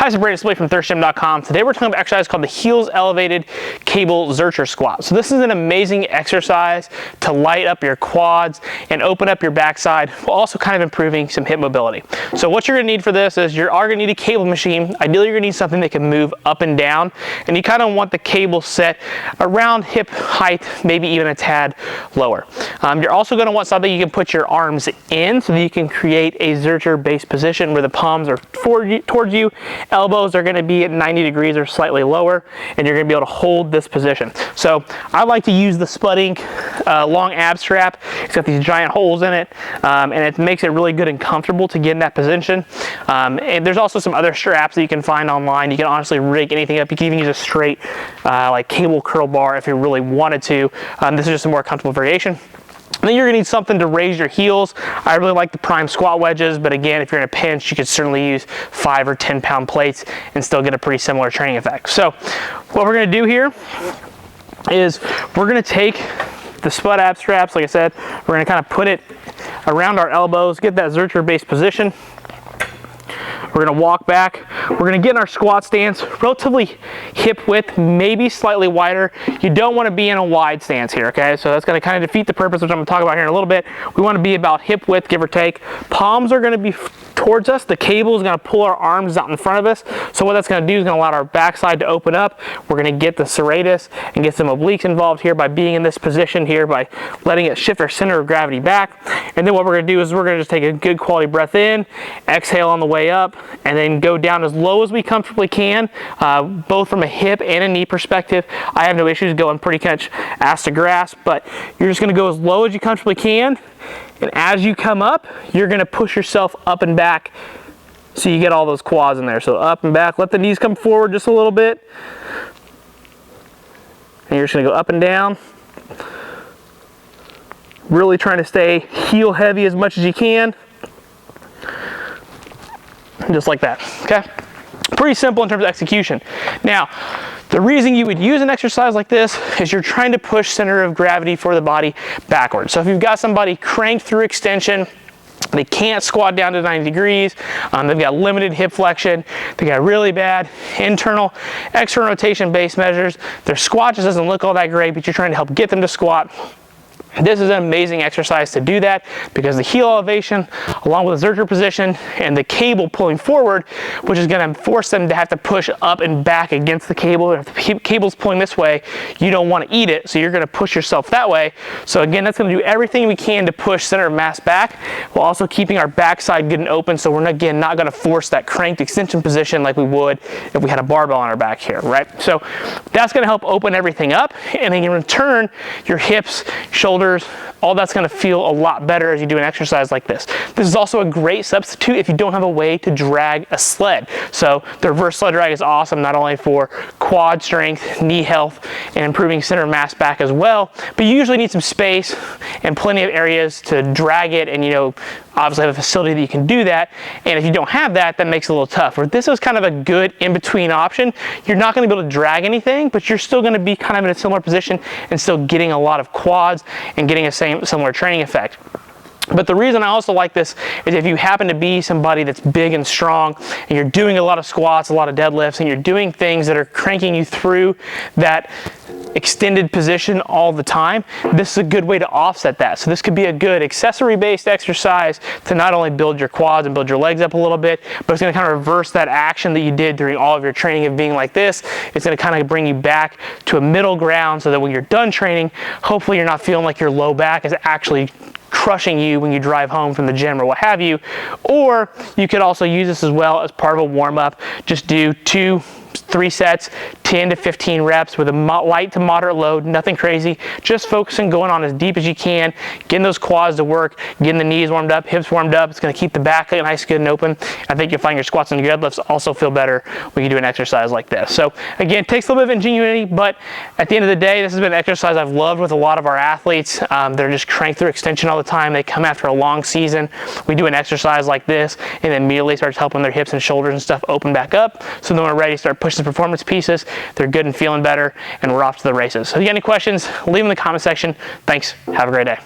Hi, it's Brandon Splay from thirstgym.com. Today we're talking about an exercise called the heels elevated cable Zercher squat. So this is an amazing exercise to light up your quads and open up your backside while also kind of improving some hip mobility. So what you're going to need for this is you're going to need a cable machine. Ideally you're going to need something that can move up and down, and you kind of want the cable set around hip height, maybe even a tad lower. You're also going to want something you can put your arms in so that you can create a Zercher base position where the palms are towards you. Elbows are going to be at 90 degrees or slightly lower, and you're going to be able to hold this position. So I like to use the Spud Inc. Long ab strap. It's got these giant holes in it, and it makes it really good and comfortable to get in that position. And there's also some other straps that you can find online. You can honestly rig anything up. You can even use a straight like cable curl bar if you really wanted to. This is just a more comfortable variation. And then you're going to need something to raise your heels. I really like the prime squat wedges, but again, if you're in a pinch, you could certainly use 5 or 10 pound plates and still get a pretty similar training effect. So what we're going to do here is we're going to take the Spud ab straps, like I said, we're going to kind of put it around our elbows, get that Zercher base position. We're going to walk back. We're going to get in our squat stance, relatively hip width, maybe slightly wider. You don't want to be in a wide stance here, okay? So that's going to kind of defeat the purpose, which I'm going to talk about here in a little bit. We want to be about hip width, give or take. Palms are going to be towards us. The cable is going to pull our arms out in front of us. So what that's going to do is going to allow our backside to open up. We're going to get the serratus and get some obliques involved here by being in this position here, by letting it shift our center of gravity back. And then what we're going to do is we're going to just take a good quality breath in, exhale on the way up, and then go down as low as we comfortably can, both from a hip and a knee perspective. I have no issues going pretty much ass to grass, but you're just going to go as low as you comfortably can. And as you come up, you're going to push yourself up and back so you get all those quads in there. So up and back, let the knees come forward just a little bit. And you're just going to go up and down. Really trying to stay heel heavy as much as you can. Just like that, okay? Pretty simple in terms of execution. Now, the reason you would use an exercise like this is you're trying to push center of gravity for the body backwards. So if you've got somebody cranked through extension, they can't squat down to 90 degrees, they've got limited hip flexion, they got really bad internal, external rotation base measures, their squat just doesn't look all that great, but you're trying to help get them to squat. This is an amazing exercise to do that because the heel elevation along with the Zercher position and the cable pulling forward, which is going to force them to have to push up and back against the cable. If the cable's pulling this way, you don't want to eat it, so you're going to push yourself that way. So again, that's going to do everything we can to push center of mass back while also keeping our backside good and open, so we're again not going to force that cranked extension position like we would if we had a barbell on our back here, right? So that's going to help open everything up, and then in return, your hips, shoulders, all that's going to feel a lot better as you do an exercise like this. This is also a great substitute if you don't have a way to drag a sled. So the reverse sled drag is awesome, not only for quad strength, knee health, and improving center of mass back as well, but you usually need some space and plenty of areas to drag it, and obviously have a facility that you can do that. And if you don't have that, that makes it a little tough. Where this is kind of a good in-between option. You're not going to be able to drag anything, but you're still going to be kind of in a similar position and still getting a lot of quads and getting a similar training effect. But the reason I also like this is if you happen to be somebody that's big and strong and you're doing a lot of squats, a lot of deadlifts, and you're doing things that are cranking you through that extended position all the time, this is a good way to offset that. So this could be a good accessory-based exercise to not only build your quads and build your legs up a little bit, but it's going to kind of reverse that action that you did during all of your training of being like this. It's going to kind of bring you back to a middle ground so that when you're done training, hopefully you're not feeling like your low back is actually crushing you when you drive home from the gym or what have you. Or you could also use this as well as part of a warm-up. Just do 2-3 sets, 10 to 15 reps with a light to moderate load, nothing crazy. Just focusing going on as deep as you can, getting those quads to work, getting the knees warmed up, hips warmed up. It's going to keep the back nice, good, and open. I think you'll find your squats and your deadlifts also feel better when you do an exercise like this. So again, it takes a little bit of ingenuity, but at the end of the day, this has been an exercise I've loved with a lot of our athletes. They're just cranked through extension all the time. They come after a long season. We do an exercise like this, and then immediately starts helping their hips and shoulders and stuff open back up. So then we're ready to start pushing the performance pieces. They're good and feeling better, and we're off to the races. So if you got any questions, leave them in the comment section. Thanks. Have a great day.